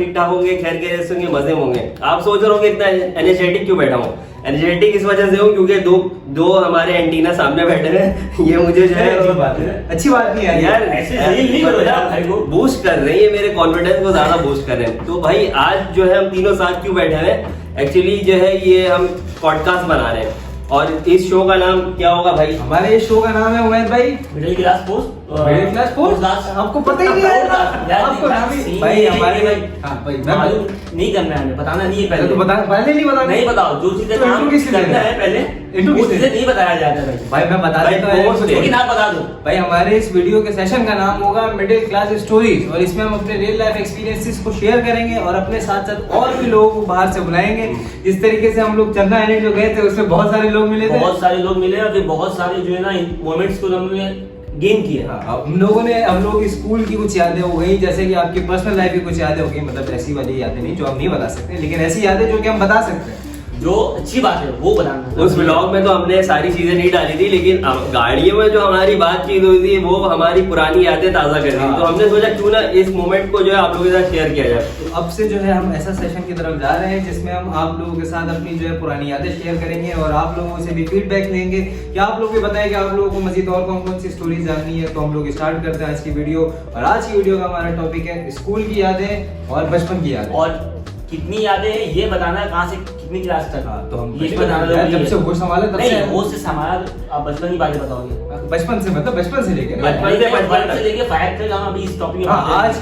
ठीक ठाक होंगे, खैर खैरियत से होंगे, मजे में होंगे। आप सोच रहे होंगे इतना एनर्जेटिक क्यों बैठा हूँ? एनर्जेटिक इस वजह से हूँ क्योंकि दो हमारे एंटीना सामने बैठे हैं। ये मुझे जो है अच्छी बात नहीं है यार, ऐसे जलील नहीं करो यार भाई को। बूस्ट कर रहे हैं, ये मेरे कॉन्फिडेंस को ज्यादा बूस्ट कर रहे हैं। तो भाई आज जो है हम तीनों साथ क्यों बैठे हैं, एक्चुअली जो है ये हम पॉडकास्ट बना रहे हैं और इस शो का नाम क्या होगा भाई? हमारे इस शो का नाम है उमैद भाई middle class post. Middle class post आपको पता ही नहीं है आपको नाम ही भाई हमारे भाई। हां भाई मालूम नहीं करना है, बताना नहीं है पहले। तो बता पहले नहीं बताना, नहीं बताओ जो चीजें तो काम करना है पहले इंटू वो चीजें नहीं बताया जाता भाई। भाई मैं बता देता हूं, लेकिन आप बता दो भाई हमारे इस वीडियो के सेशन का नाम होगा मिडिल क्लास स्टोरीज और इसमें हम अपने रियल लाइफ एक्सपीरियंसेस को शेयर करेंगे और अपने साथ साथ और भी लोगों को बाहर से बुलाएंगे। इस तरीके से हम लोग चंदा आइलैंड जो गए थे उसमें बहुत सारे लोग मिले थे, बहुत सारे लोग मिले और फिर बहुत सारे जो है ना मोमेंट्स को हमने गेन किया। हम लोग स्कूल की कुछ यादें हो गई, जैसे कि आपकी पर्सनल लाइफ की कुछ यादें हो गई, मतलब ऐसी वाली यादें नहीं जो हम नहीं बता सकते, लेकिन ऐसी यादें जो कि हम बता सकते हैं, जो अच्छी बात है वो बताना। उस ब्लॉग में तो हमने सारी चीजें नहीं डाली थी, लेकिन गाड़ियों में जो हमारी बातचीत हुई थी वो हमारी पुरानी यादें ताजा कर दी। तो हमने सोचा क्यों ना इस मोमेंट को जो है आप लोगों के साथ शेयर किया जाए। तो अब से जो है हम ऐसा सेशन की तरफ जा रहे हैं जिसमें हम आप लोगों के साथ अपनी जो है पुरानी यादें शेयर करेंगे और आप लोगों से भी फीडबैक लेंगे कि आप लोग भी बताएं कि आप लोगों को मजीद और कौन कौन सी स्टोरीज जाननी है। तो हम लोग स्टार्ट करते हैं आज की वीडियो और आज की वीडियो का हमारा टॉपिक है स्कूल की यादें और बचपन की यादें। और कितनी यादें हैं ये बताना है, कहाँ से कितनी क्लास तक। तो हम ये बताना जब से होश संभाला तब से होश से संभाला। आप बचपन की बातें बताओगे? बचपन से मतलब बचपन से लेके बचपन से लेके 5 तक हम अभी इस टॉपिक में आज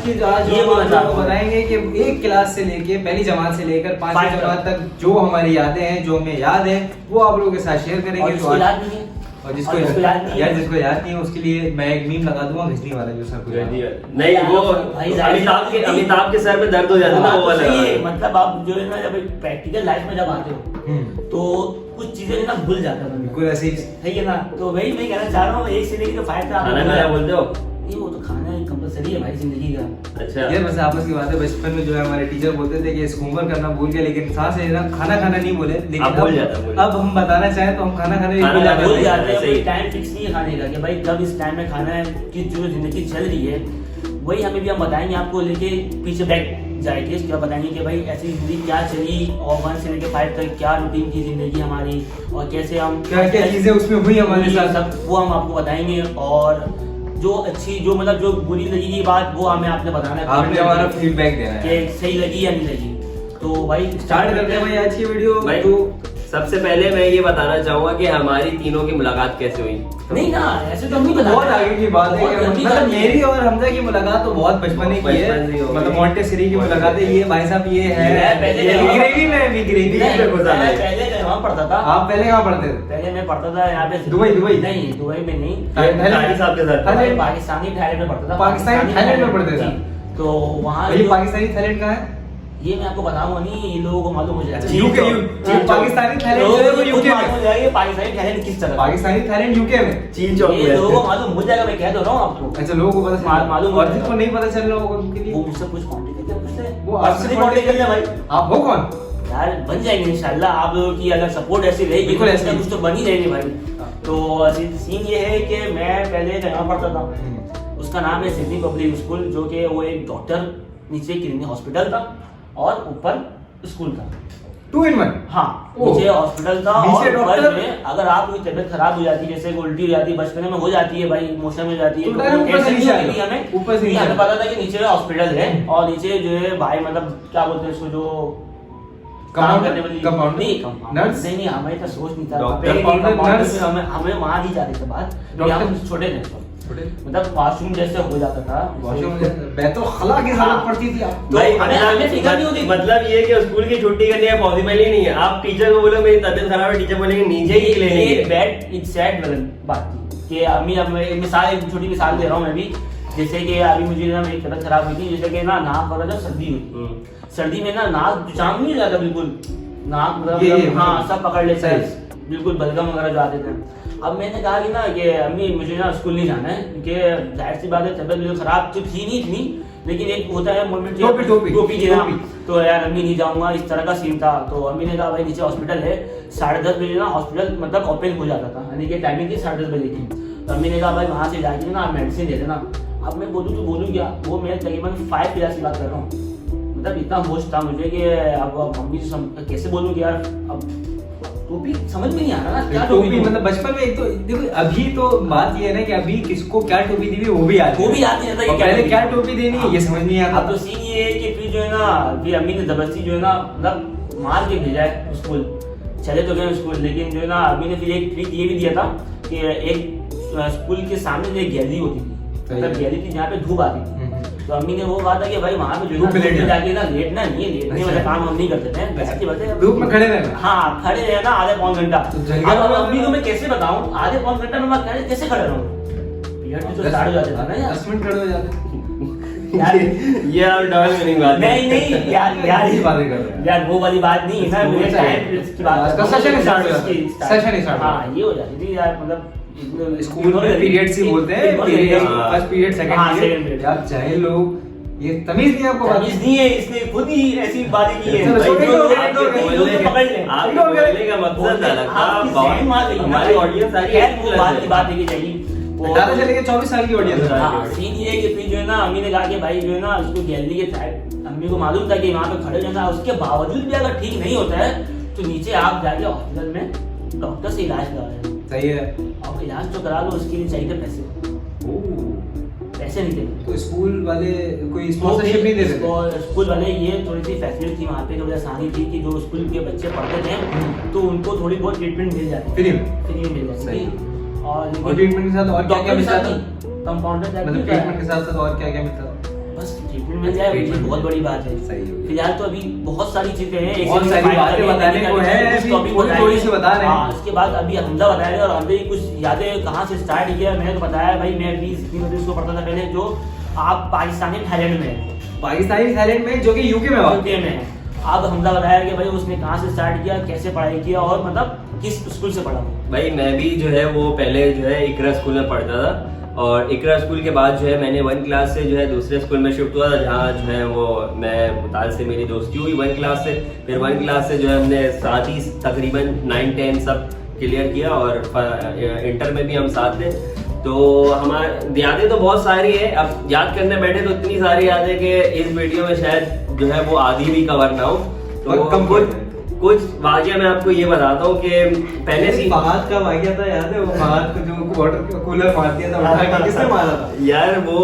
ये बताएंगे कि एक क्लास से लेके पहली जमात से लेकर 5वीं जमात तक जो हमारी यादें हैं, जो हमें याद है, वो आप लोगों के साथ शेयर करेंगे। और जिसको याद नहीं है उसके लिए मैं एक मीम लगा दूंगा घिसनी वाला जो सर नहीं वो अमिताभ के सर में दर्द हो जाता है ना वो वाला। मतलब आप जो है ना जब प्रैक्टिकल लाइफ में जब आते हो तो कुछ चीजें ना भूल जाता है बिल्कुल ऐसे ही, सही है ना। तो वही मैं कहना चाह रहा हूँ 1 से लेकर 5 तक खाना खाया बोलते हो? ये वो तो खाना कंपलसरी है भाई जिंदगी का। अच्छा ये बस आपस की बात है। बचपन में जो है हमारे टीचर बोलते थे कि इसको होमवर्क करना भूल गया, लेकिन साथ से ना खाना नहीं बोले, लेकिन अब हम बताना चाहें तो हम खाना खाने भूल जाते हैं। टाइम फिक्स नहीं है खाने का कि भाई कब इस टाइम में खाना है कि जो जिंदगी चल रही है वही हमें भी हम बताएंगे आपको, लेके पीछे बैठ जाएंगे इसके बाद बताएंगे कि भाई ऐसी जिंदगी क्या चली और 1 से लेकर 5 तक क्या रूटीन थी जिंदगी हमारी और कैसे हम क्या चीजें उसमें हुई हमारे साथ, सब वो हम आपको बताएंगे। और जो अच्छी जो मतलब जो बुरी लगी की बात वो हमें आपने बताना है, आपने हमारा फीडबैक देना है कि सही लगी या नहीं लगी। तो भाई स्टार्ट करते हैं भाई आज की वीडियो। भाई तो सबसे पहले मैं ये बताना चाहूंगा कि हमारी तीनों की मुलाकात कैसे हुई। नहीं ना ऐसे तो नहीं बहुत आगे की बात है, मतलब मेरी और हमजा की मुलाकात तो बहुत बचपन की है, मतलब मोंटेसरी की मुलाकात है। ये भाई साहब ये है ग्रेवी में पहले वहाँ पढ़ता था। आप पहले कहाँ पढ़ते थे? पहले मैं पढ़ता था यहाँ पे दुबई नहीं, दुबई में नहीं, साहब के साथ पाकिस्तानी थाईलैंड में पढ़ता था। पाकिस्तानी थाईलैंड में पढ़ते थे। तो वहाँ ये पाकिस्तानी थाईलैंड कहाँ है? ये मैं आपको बताऊंगा नहीं, ये लोगों को मालूम हो जाएगा। यूके पाकिस्तानी थाईलैंड जो है वो यूके में। हो जाएगा पाकिस्तानी थाईलैंड किस तरह? पाकिस्तानी थाईलैंड यूके में चीन चौक ये लोगों को मालूम हो जाएगा, मैं कह तो रहा हूँ आपको। अच्छा लोगों को पता मालूम और जिसको नहीं पता चल रहा होगा उनके लिए वो मुझसे कुछ कांटेक्ट करके पूछते हैं, वो आपसे कांटेक्ट कर लिया भाई। आप हो कौन यार? बन जाएंगे इंशाल्लाह। आप लोगों की अगर सपोर्ट ऐसी रहेगी तो ऐसा कुछ तो बन ही जाएंगे भाई। तो सीन ये है कि मैं पहले जहाँ पढ़ता था उसका नाम है सिडनी पब्लिक स्कूल, जो कि वो एक डॉक्टर नीचे क्लिनिक हॉस्पिटल था और ऊपर स्कूल था। 2 in 1। हाँ नीचे हॉस्पिटल था और ऊपर में अगर आपकी तबीयत खराब हो जाती है, जैसे उल्टी हो जाती है, बचपन में हो जाती है भाई, मोशन में हो जाती है, तो हमें पता था कि नीचे हॉस्पिटल है और नीचे जो है भाई मतलब क्या बोलते हैं उसको जो काम करने वाली नर्स नहीं, हमें तो सोच नहीं था। हमें वहाँ नहीं जाते थे बात, हम छोटे थे मतलब वॉशरूम जैसे हो जाता था। खला की जरूरत पड़ती थी तो भाई मतलब ये कि स्कूल की छुट्टी करनी पॉसिबल ही नहीं है। आप टीचर को बोलो मेरी तबीयत खराब है, टीचर बोलेंगे नीचे ही लेने बैड इट्स सैड बात थी कि अम्मी अब मिसाल एक छोटी मिसाल दे रहा हूँ मैं भी, जैसे कि अभी मुझे ना मेरी तबीयत खराब हुई थी, जैसे कि ना नाक वगैरह जब सर्दी हुई, सर्दी में ना नाक जाम नहीं जाता बिल्कुल, नाक मतलब हाँ सब पकड़ लेते हैं बिल्कुल, बलगम वगैरह जो आते थे। अब मैंने कहा कि ना कि अम्मी मुझे ना स्कूल नहीं जाना है क्योंकि जाहिर सी बात है तबीयत बिल्कुल खराब तो थी नहीं इतनी, लेकिन एक होता है मोमेंट टोपी देना, तो यार अम्मी नहीं जाऊंगा, इस तरह का सीन था। तो अम्मी ने कहा भाई नीचे हॉस्पिटल है, 10:30 बजे ना हॉस्पिटल मतलब ओपन हो जाता था, यानी कि टाइमिंग थी 10:30 बजे की। तो अम्मी ने कहा भाई वहाँ से जाके ना आप मेडिसिन दे देना। अब मैं बोलूँ तो बोलूँ क्या, वो मैं तकरीबन 5 क्लास की बात कर रहा हूँ, मतलब इतना होश था मुझे कि अब मम्मी से कैसे बोलूं कि यार अब टोपी समझ में नहीं आ रहा ना, क्या टोपी मतलब बचपन में एक तो देखो अभी तो बात ये है ना कि अभी किसको क्या टोपी दी वो भी आती है, था पहले क्या टोपी देनी है ये समझ नहीं आता। अब तो सीन ये है कि फिर जो है ना फिर अम्मी ने जबरदस्ती जो है ना मतलब मार के भेजा है स्कूल। चले तो गए स्कूल, लेकिन जो है ना अम्मी ने फिर एक ट्रिक ये भी दिया था कि एक स्कूल के सामने जो एक गैलरी होती थी, मतलब गैलरी थी जहाँ पे धूप आती थी, तो अम्मी ने वो कहा था कि भाई वहाँ पे जो है ना जाके ना लेटना नहीं है, लेटने वाला काम हम नहीं करते थे, धूप में खड़े रहना। हाँ खड़े रहना आधे पौन घंटा। अब अम्मी को मैं कैसे बताऊँ आधे पौन घंटा में मैं कैसे खड़े रहूँ, पीरियड तो स्टार्ट हो जाता था ना यार, 10 मिनट खड़े हो जाते यार ये और डबल मीनिंग बात नहीं यार ये बातें कर रहे हैं यार वो वाली बात नहीं है ना, मेरे टाइम की बात इसका सेशन स्टार्ट हाँ ये हो जाती थी यार, मतलब स्कूल में पीरियड्स ही बोलते हैं, फर्स्ट पीरियड सेकंड पीरियड। यार चाहे लोग ये तमीज नहीं आपको, तमीज नहीं है, इसने खुद ही ऐसी बातें की है। आप बोलने का मकसद अलग था, हमारी ऑडियंस सारी बात है कि ज़्यादा चले गए 24 साल की ऑडियंस। हाँ सीन ये है कि फिर जो है ना अम्मी ने कहा कि भाई जो है ना उसको गैलरी के साइड, अम्मी को मालूम था कि वहाँ पे खड़े जाना, उसके बावजूद भी अगर ठीक नहीं होता है तो नीचे आप जाके हॉस्पिटल में डॉक्टर से इलाज करा रहे हैं। सही है, आप इलाज तो करा लो, उसके लिए चाहिए पैसे, पैसे नहीं देते तो स्कूल वाले कोई स्पॉन्सरशिप नहीं देते थे? स्कूल वाले ये थोड़ी सी फैसिलिटी थी वहाँ पे, थोड़ी आसानी थी कि जो स्कूल के बच्चे पढ़ते थे तो उनको थोड़ी बहुत ट्रीटमेंट मिल जाती फ्री में मिल जाती थी। और ट्रीटमेंट के साथ और क्या क्या मिलता था? कंपाउंडर मतलब ट्रीटमेंट के साथ साथ और क्या क्या मिलता था? बस ट्रीटमेंट मिल जाए ये बहुत बड़ी बात है। सही हो गया। फिलहाल तो अभी बहुत सारी चीजें हैं, बहुत सारी बातें बताने को है, अभी थोड़ी सी बता रहे हैं। उसके बाद अभी हमजा बताएगा और हमने कुछ यादें कहाँ से स्टार्ट किया। मैंने तो बताया भाई मैं भी इसको पढ़ता था पहले, जो आप पाकिस्तानी थाईलैंड में, पाकिस्तानी थाईलैंड में जो कि यूके में है। अब हमजा बताया कि भाई उसने कहाँ से स्टार्ट किया, कैसे पढ़ाई किया और मतलब किस स्कूल से पढ़ा। भाई मैं भी जो है वो पहले जो है इकरा स्कूल में पढ़ता था, और इकरा स्कूल के बाद जो है मैंने 1 क्लास से जो है दूसरे स्कूल में शिफ्ट हुआ था, जहाँ जो है वो मैं मुताल से मेरी दोस्ती हुई 1 क्लास से। फिर 1 क्लास से जो है हमने साथ ही तकरीबन 9-10 सब क्लियर किया, और इंटर में भी हम साथ थे। तो हमारे यादें तो बहुत सारी है, अब याद करने बैठे तो इतनी सारी यादें कि इस वीडियो में शायद जो है वो आधी भी कवर ना हो। तो कुछ वाक़या मैं आपको ये बताता हूँ कि पहले से फहद का वाक़या था, याद है वो फहद को जो वाटर कूलर मार दिया था, उठा के किसने मारा था? यार वो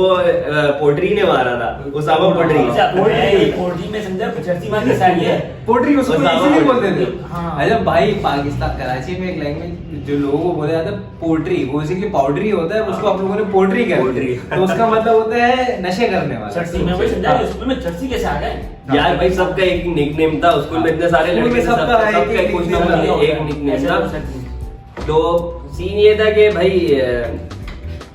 पोट्री ने मारा था, उसामा पोट्री। पोट्री में समझा चर्ची मार के साइड है, पोट्री उसको इसीलिए बोलते थे। हाँ। अच्छा भाई पाकिस्तान कराची में एक लैंग्वेज जो लोगों को बोला जाता है पोट्री, वो बेसिकली पाउडरी होता है, उसको आप लोगों ने पोट्री कहते, तो उसका मतलब होता है नशे करने वाला। चर्ची में वही समझा, स्कूल में चर्ची कैसे आ गए यार भाई सबका एक निकनेम था स्कूल में, इतने सारे लड़के सबका एक कुछ ना कुछ एक निकनेम था। तो सीन ये था कि भाई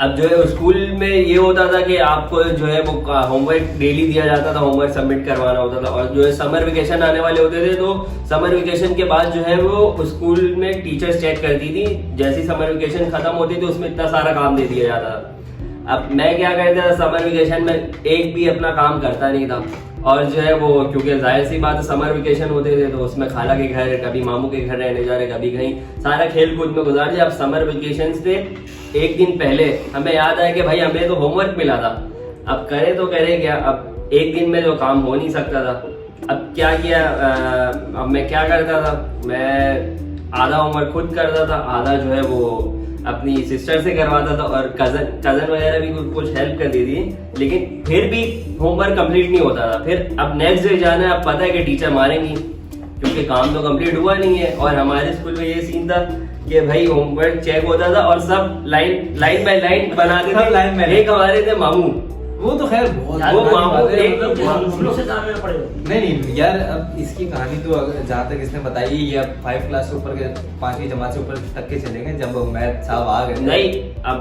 अब जो है स्कूल में ये होता था कि आपको जो है वो होमवर्क डेली दिया जाता था, होमवर्क सबमिट करवाना होता था, और जो है समर वेकेशन आने वाले होते थे तो समर वेकेशन के बाद जो है वो स्कूल में टीचर्स चेक करती थी, जैसी समर वेकेशन खत्म होती थी उसमें इतना सारा काम दे दिया जाता था। अब मैं क्या करता था समर वेकेशन में एक भी अपना काम करता नहीं था, और जो है वो क्योंकि जाहिर सी बात है समर वेकेशन होते थे तो उसमें खाला के घर, कभी मामू के घर रहने जा रहे, कभी कहीं, सारा खेल कूद में गुजार दिया। अब समर वेकेशन से एक दिन पहले हमें याद आया कि भाई हमें तो होमवर्क मिला था, अब करे तो करे क्या, अब एक दिन में जो काम हो नहीं सकता था। अब क्या किया, अब मैं क्या करता था, मैं आधा होमवर्क खुद करता था, आधा जो है वो अपनी सिस्टर से करवाता था, और कजन वगैरह भी कुछ हेल्प कर दी थी, लेकिन फिर भी होमवर्क कंप्लीट नहीं होता था। फिर अब नेक्स्ट डे जाना है, अब पता है कि टीचर मारेंगी क्योंकि काम तो कंप्लीट हुआ नहीं है। और हमारे स्कूल में ये सीन था कि भाई होमवर्क चेक होता था और सब लाइन बाय लाइन बनाते थे। एक हमारे थे मामू, वो तो खैर बहुत वो मामू नहीं यार। अब इसकी कहानी तो जहाँ तक इसने बताई ये अब 5 क्लास से ऊपर के 5वीं जमात से ऊपर तक के चलेंगे, जब मैथ साहब आ गए। नहीं अब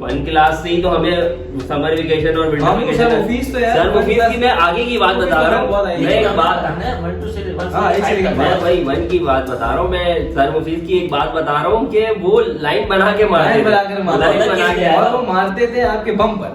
1 क्लास से ही तो हमें समर वेकेशन और विंटर वेकेशन सर ऑफिस तो यार सर ऑफिस की मैं आगे की बात बता रहा हूँ, मैं एक बात मैं भाई 1 की बात बता रहा हूँ, मैं सर मुफीज की एक बात बता रहा हूँ कि वो लाइन बना के मारते थे, और वो मारते थे आपके बम पर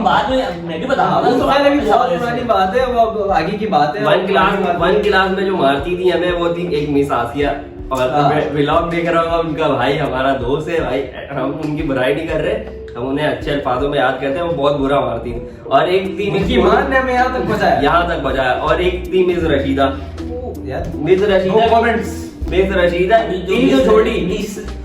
बाद में मैं भी बता रहा हूँ। तो खैर बहुत पुरानी बात है, वो आगे की बात है। 1 क्लास में जो मारती थी हमें वो थी एक मिस आसिया, और व्लॉग देख रहा होगा उनका भाई हमारा दोस्त है भाई, हम उनकी बुराई नहीं कर रहे, हम उन्हें अच्छे अल्फाजों में याद करते हैं, वो बहुत बुरा मारती थी। और एक थी उनकी मान ने हमें यहाँ तक पहुंचाया, यहाँ तक बजाया। और एक थी मिस रशीदा, यार miss Rashida comments, miss Rashida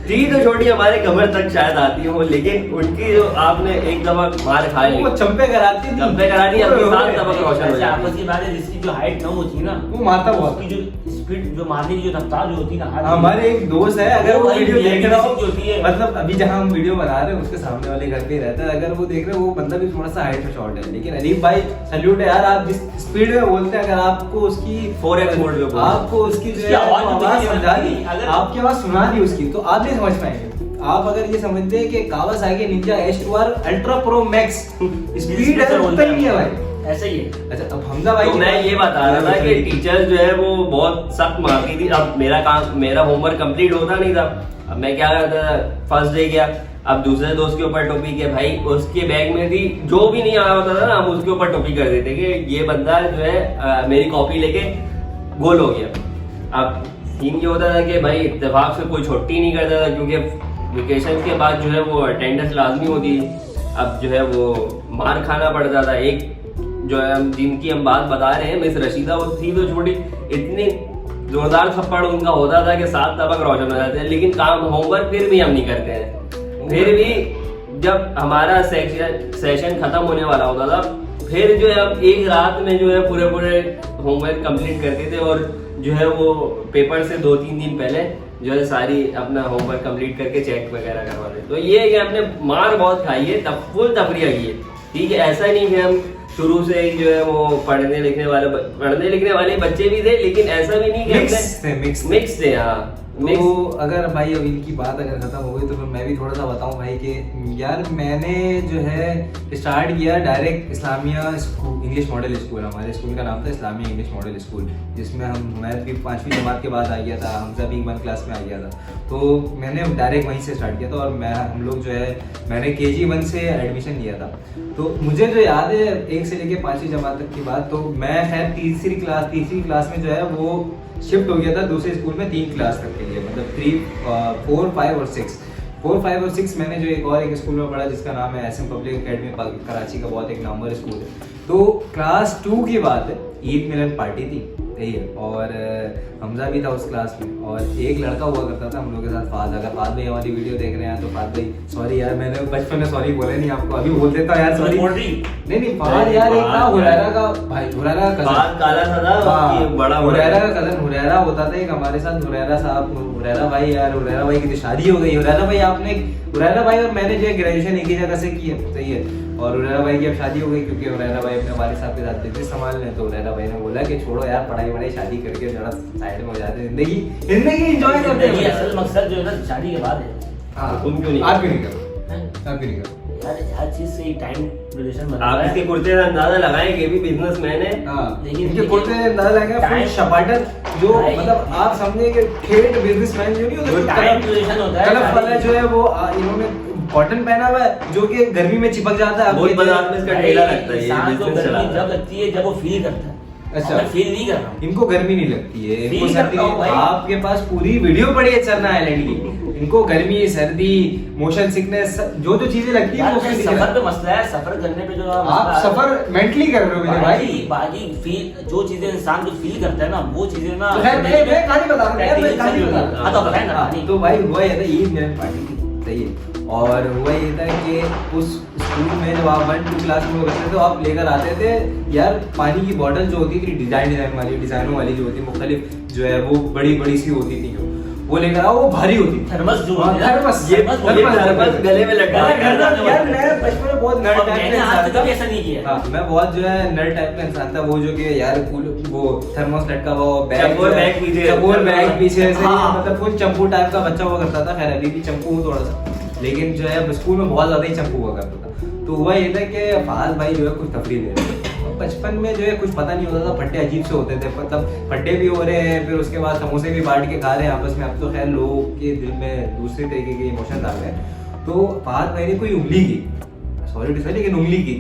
थी तो छोटी हमारे कमर तक शायद आती हो, लेकिन उनकी जो आपने एक दफा मार खाई, वो चंपे कराती थी, चंपे करानी अपनी 7 तबक रोशन हो ऐसे आपस जाती। की बात है, जिसकी जो हाइट कम होती है ना, वो मारता बहुत। उसकी जो स्पीड, जो मारने की जो रफ्तार जो होती है ना, हमारे एक दोस्त है, अगर वो वो भाई वीडियो देख रहा हो, जो होती है, मतलब अभी जहाँ हम वीडियो बना रहे हैं उसके सामने वाले घर पे ही रहता है, अगर वो देख रहे हैं, वो बंदा भी थोड़ा सा हाइट में शॉर्ट है, लेकिन अलीफ भाई सैल्यूट है यार, आप जिस स्पीड में बोलते हैं, अगर आपको उसकी 4x मोड में आपको उसकी जो है आवाज आवाज समझा दी, अगर आपकी आवाज सुना दी उसकी, तो आप नहीं समझ पाएंगे। आप अगर ये समझते हैं कि Kawasaki Ninja H2R ultra pro max speed है, उतना ही नहीं है भाई, ऐसा ही है। अच्छा अब हमजा भाई तो मैं ये बता रहा था कि टीचर जो है वो बहुत सख्त मारती थी। अब मेरा होमवर्क कंप्लीट होता नहीं था, अब मैं क्या करता था, फर्स्ट डे गया, अब दूसरे दोस्त के ऊपर टोपी के, भाई उसके बैग में थी, जो भी नहीं आया होता था ना, हम उसके ऊपर टोपी कर देते कि ये बंदा जो है मेरी कॉपी लेके गोल हो गया। अब सीन ये होता था कि भाई इत्तेफाक से कोई छुट्टी नहीं करता था, क्योंकि वेकेशन के बाद जो है वो अटेंडेंस लाजमी होती है। अब जो है वो मार खाना पड़ता था। एक जो है जिनकी हम बात बता रहे हैं, मिस रशीदा, वो थी तो छोटी, इतनी जोरदार थप्पड़ उनका होता था कि 7 तबक रोशन हो जाते हैं, लेकिन काम होमवर्क फिर भी हम नहीं करते हैं। फिर भी जब हमारा सेशन खत्म होने वाला होता था, फिर जो है अब एक रात में जो है पूरे होमवर्क कंप्लीट करते थे, और जो है वो पेपर से 2-3 दिन पहले जो है सारी अपना होमवर्क कंप्लीट करके चेक वगैरह करवाते। तो ये है कि हमने मार बहुत खाई है, फुल तफरिया की है, ठीक है। ऐसा नहीं कि हम शुरू से ही जो है वो पढ़ने लिखने वाले बच्चे भी थे, लेकिन ऐसा भी नहीं कि मिक्स थे। हाँ, तो अगर भाई अब इनकी बात अगर खत्म हो गई तो फिर मैं भी थोड़ा सा बताऊं भाई कि यार मैंने जो है स्टार्ट किया direct Islamia school, English model school, हमारे स्कूल का नाम था इस्लामिया इंग्लिश मॉडल स्कूल, जिसमें मैं भी 5वीं जमात के बाद आ गया था, हमजा भी 1 क्लास में आ गया था। तो मैंने डायरेक्ट वहीं से स्टार्ट किया था, और हम लोग जो है मैंने KG 1 से एडमिशन लिया था। तो मुझे जो याद है 1 से लेके 5वीं जमात तक की बात, तो मैं खैर तीसरी क्लास में जो है वो शिफ्ट हो गया था दूसरे स्कूल में 3 क्लास तक के लिए, मतलब 3, 4, 5 और 6। 4, 5 और 6 मैंने जो एक स्कूल में पढ़ा जिसका नाम है SM पब्लिक एकेडमी, कराची का बहुत एक नामवर स्कूल है। तो क्लास 2 की बात है, ईद मिलन पार्टी थी, सही है, और हमजा भी था उस क्लास में, और एक लड़का हुआ करता था हम लोग के साथ, फाद। अगर फाद भाई हमारी वीडियो देख रहे हैं तो फाद भाई सॉरी यार, मैंने बचपन में सॉरी बोले नहीं आपको, अभी बोल देता यार सॉरी। नहीं फाद यार, एक था हुरैरा का भाई, हुरैरा का कजन काला था, बड़ा हुरैरा का कजन हुरैरा होता था एक हमारे साथ, हुरैरा साहब, हुरैरा भाई यार, हुरैरा भाई की तो शादी हो गई। हुरैरा भाई और मैंने जो है ग्रेजुएशन एक ही जगह से की है, सही है, और हुरैरा भाई की अब शादी हो गई, क्योंकि हुरैरा भाई अपने वालिद साहब के साथ बिजनेस संभाल रहे हैं। तो हुरैरा भाई ने बोला कि छोड़ो यार पढ़ाई वढ़ाई, शादी करके जरा साइड में हो जाते हैं, जिंदगी एंजॉय करते हैं। असल मकसद जो है ना शादी के बाद है। हाँ, तुम क्यों नहीं आप क्यों नहीं करो? यार हर चीज से एक टाइम रिलेशन बना आप है। इसके कुर्ते का अंदाजा लगाएं कि भी बिजनेसमैन है। लेकिन इनके कुर्ते अंदाजा लगाएंगे, फुल शपाटर, जो मतलब आप समझे कि ठेठ बिजनेसमैन जो नहीं होता, टाइम रिलेशन होता है, कलर वाला जो है वो इन्होंने कॉटन पहना हुआ है, जो कि गर्मी में चिपक जाता है। बहुत बाजार में इसका ठेला लगता है, ये इंसान को बिजनेस गर्मी चलाता जब है। लगती है जब वो फील करता है। अच्छा, मैं फील नहीं कर रहा हूँ। इनको गर्मी नहीं लगती है, इनको फील सर्दी। करता हूँ भाई। आपके पास पूरी वीडियो पड़ी है चरना आइलैंड की, इनको गर्मी, सर्दी, मोशन सिकनेस, जो चीजें लगती है यार वो सफर पे मसला है, सफर करने पे जो आप सफर मेंटली कर रहे हो मेरे भाई। बाकी फील, जो चीजें इंसान जो फील करता है ना, वो चीजें ना। तो खैर मैं कहानी बता रहा हूँ यार, मैं कहानी बता रहा हूँ। हाँ तो बताएं ना कहानी। तो भाई हुआ ये था, ईद मिलन पार्टी थी, सही है, और हुआ ये था कि उस स्कूल में जब आप 1-2 क्लास में करते थे तो आप लेकर आते थे यार पानी की बोतल जो होती थी डिजाइनों वाली जो होती, मुख्तलिफ जो है वो बड़ी सी होती थी, जो वो लेकर आओ, वो भारी होती, थर्मस जो हाँ, होती है ना, थर्मस, ये थर्मस गले में लटका यार मैं बचपन में बहुत नर्ड टाइप मैंने का आज इंसान तक था। कभी ऐसा नहीं किया। हाँ, मैं बहुत जो है नर्ड टाइप का इंसान था, वो जो कि यार वो थर्मस लटका हुआ, चकोर बैग पीछे ऐसे, हाँ। मतलब फुल चंपू टाइप का बच्चा हुआ करता था। खैर अभी भी चंपू हूँ थोड़ा सा, लेकिन जो है स्कूल में बहुत ज्यादा ही चंपू हुआ करता था। तो हुआ ये था कि फहाद भाई जो है कुछ तफरीह दे रहे थे, बचपन में जो है कुछ पता नहीं होता था, फट्टे अजीब से होते थे, मतलब फट्टे भी हो रहे हैं, फिर उसके बाद समोसे भी बांट के खा रहे हैं आपस में। अब तो खैर लोगों के दिल में दूसरे तरीके के इमोशंस आ गए। तो फहाद भाई ने कोई उंगली की, सॉरी टू से, लेकिन उंगली की।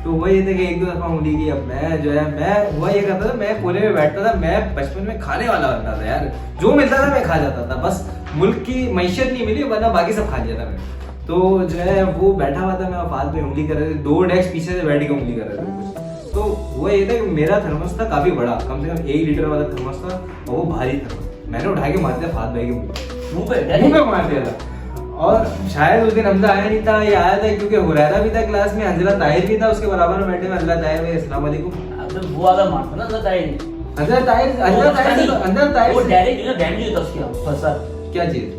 तो हुआ ये था कि 1-2 दफा उंगली की। अब मैं जो है हुआ ये करता था, मैं कोने में बैठता था, मैं बचपन में खाने वाला बनता था यार, जो मिलता था मैं खा जाता था, बस मुल्क की मैशत नहीं मिली वरना बाकी सब खा लिया था मैं। तो जो है वो बैठा हुआ था, मैं फाल पे उंगली कर रहे थे, 2 डेस्क पीछे से बैठ के उंगली कर रहे थे। तो वो ये था कि मेरा थर्मस था काफी बड़ा, कम से कम 1 लीटर वाला थर्मस था और वो भारी थर्मस, मैंने उठा के मार दिया फाल भाई के मुंह पे मार दिया था। और शायद उस दिन हमजा आया नहीं था, ये आया था क्योंकि हुरैरा भी था क्लास में, अंजला ताहिर भी था उसके बराबर में बैठे हुए। अंजला ताहिर भाई अस्सलाम वालेकुम। अब वो अगर मारता ना ताहिर, अंजला ताहिर वो डायरेक्ट जो है डैमेज होता उसके फंसा। क्या चीज?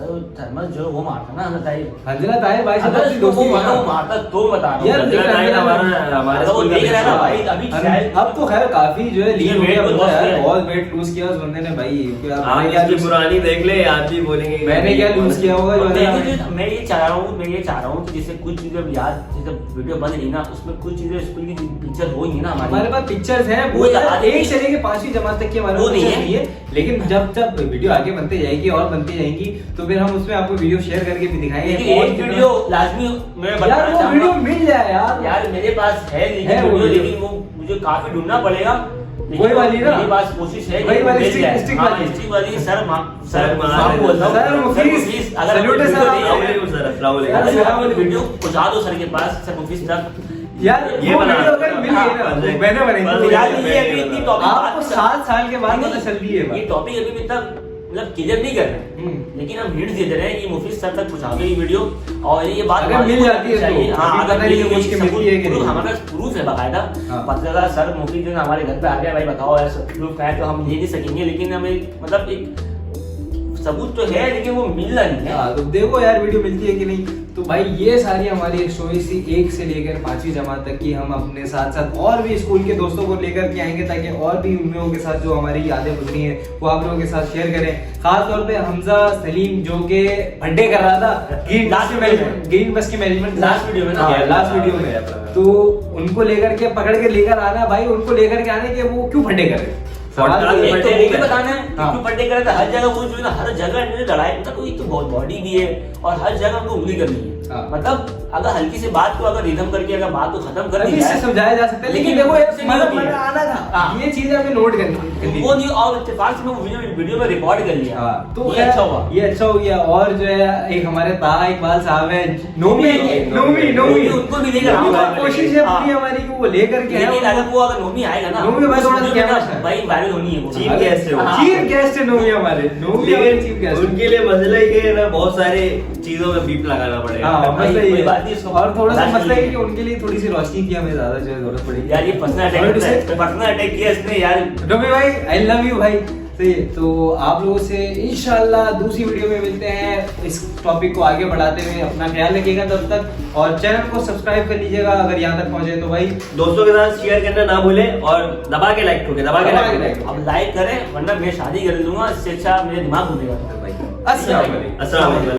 अगर वो थर्मस जो वो मारता ना अंजला ताहिर भाई से अगर अपनी उसको दोस्ती वो माना। मारता तो बता रहा यार हूँ। देख हमारे अगर वो स्कूल देख रहा है ना का भाई, अभी शायद अब तो खैर काफी जो है लीन हो गया, weight बंदा loss यार किया है। बहुत वेट लूज किया उस बंदे ने भाई। आप इसकी पुरानी देख ले, आप भी बोलेंगे कि मैंने क्या लूज किया होगा जो है ना। मैं ये चाह रहा हूँ कि जैसे कुछ चीजें याद, जैसे वीडियो बन रही ना उसमें कुछ चीजें स्कूल की पिक्चर होंगी ना हमारे पास पिक्चर्स हैं, वो वो यार आगे- 1 से लेके 5वीं जमात तक की हमारे वो पास नहीं pictures है। नहीं है, लेकिन जब वीडियो आगे बनते जाएगी और बनती जाएंगी तो फिर हम उसमें आपको वीडियो शेयर करके भी दिखाएंगे। लेकिन एक वीडियो लाजमी मैं यार बताना वो वीडियो चाहूंगा मिल जाए यार। यार मेरे पास है है लेकिन वो वीडियो, वीडियो। लेकिन वो मुझे काफी ढूंढना पड़ेगा। लेकिन वही वाली ना? मेरे पास कोशिश है वही कि वाली मिल stick- जाए। stick हाँ, वाली। stick वाली सर सर माफ बोलता हूँ। सर मुफीस, मुफीस, अगर salute है वीडियो सर, नहीं है, अस्सलाम वालेकुम। वीडियो पहुंचा दो सर के पास, सर मुफीस तक। यार ये वो बना- वीडियो अगर मिल गई ना, हाँ, मैंने बनाई बस थी। फिलहाल ये अभी इतनी टॉपिक आपको 7 साल के बाद पता चल रही है ये बात। टॉपिक अभी भी तक मतलब क्लियर नहीं कर रहे, लेकिन हम हिंट दे रहे हैं कि मुफीस सर तक पहुंचा दो ये वीडियो। और ये बात अगर मिल जाती है तो, चाहिए। हाँ, अभी अगर पता नहीं मिल कि गई, उसकी सबूत- मिलती है कि प्रूफ नहीं। हमारे पास प्रूफ है बाकायदा। हाँ। पता चला सर मुफीस जो है हमारे घर पे आ गया, भाई बताओ ऐसा प्रूफ है, तो हम ले नहीं सकेंगे, लेकिन हमें मतलब एक सबूत तो है लेकिन वो मिल रहा नहीं है। हाँ, तो देखो यार वीडियो मिलती है कि नहीं। तो भाई ये सारी हमारी स्टोरी थी 1 से लेकर 5वीं जमात तक की। हम अपने साथ साथ और भी स्कूल के दोस्तों को लेकर के आएंगे ताकि और भी उन लोगों के साथ जो हमारी यादें गुजरी हैं वो आप लोगों के साथ शेयर करें। खास तौर पे हमजा सलीम जो के भड्डे कर रहा था ग्रीन बस की मैनेजमेंट लास्ट वीडियो में ना? लास्ट वीडियो में, तो उनको लेकर के पकड़ के लेकर आना भाई, उनको लेकर के आने के वो क्यों भड्डे कर रहे हैं? सवाल तो ये एक तो है। वो भी बताना है हाँ। क्यों बर्थडे करे, हर जगह वो जो है ना, हर जगह इन्होंने लड़ाई, मतलब कोई तो बहुत बॉडी भी है और हर जगह हमको उंगली करनी है। हाँ। मतलब अगर हल्की सी बात को अगर रिदम करके अगर बात को खत्म कर अभी दी इससे जाए, समझाया जा सकता है, लेकिन लेकिन देखो ये उससे नहीं मतलब होती है। मजा आना था, हाँ। ये चीजें हमें नोट करनी वो नहीं, और इत्तेफाक से मैं वो वीडियो में रिकॉर्ड कर लिया। हाँ, तो ये अच्छा हुआ। ये अच्छा हो गया। और जो है एक हमारे ताहा इकबाल साहब है, नोमी उनको भी लेकर आऊंगा। कोशिश है हाँ। पूरी हमारी कि वो लेकर के लेकिन आए। अगर वो अगर नोमी आएगा ना, नोमी भाई उस थोड़ा वीडियो में famous ना है। भाई वायरल होनी है वो। चीफ गेस्ट है वो। हाँ। चीफ गेस्ट है नोमी हमारे, नोमी हमारे चीफ गेस्ट। उनके लिए मसला ही है ना, बहुत सारे चीजों में बीप लगाना पड़ेगा। हाँ, भाई, मसला कोई ये बात नहीं, इसको और थोड़ा सा लास्ट मसला है में- कि उनके लिए थोड़ी सी रोशनी की हमें ज्यादा जो है जरूरत पड़ेगी यार ये पर्सनल अटैक किया इसने यार। रवि भाई आई लव यू भाई। सही है, तो आप लोगों से इंशाल्लाह दूसरी वीडियो में मिलते हैं। इस टॉपिक को आगे बढ़ाते हुए अपना ख्याल रखिएगा तब तक, और चैनल को सब्सक्राइब कर लीजिएगा अगर यहाँ तक पहुंचे तो भाई। दोस्तों के साथ शेयर करना ना भूलें और दबा के लाइक ठोके, दबा के दबा के लाइक like। अब लाइक करें वरना मैं शादी कर लूंगा, इससे अच्छा मेरा दिमाग घूमेगा। अस्सलाम वालेकुम। अस्सलाम वालेकुम।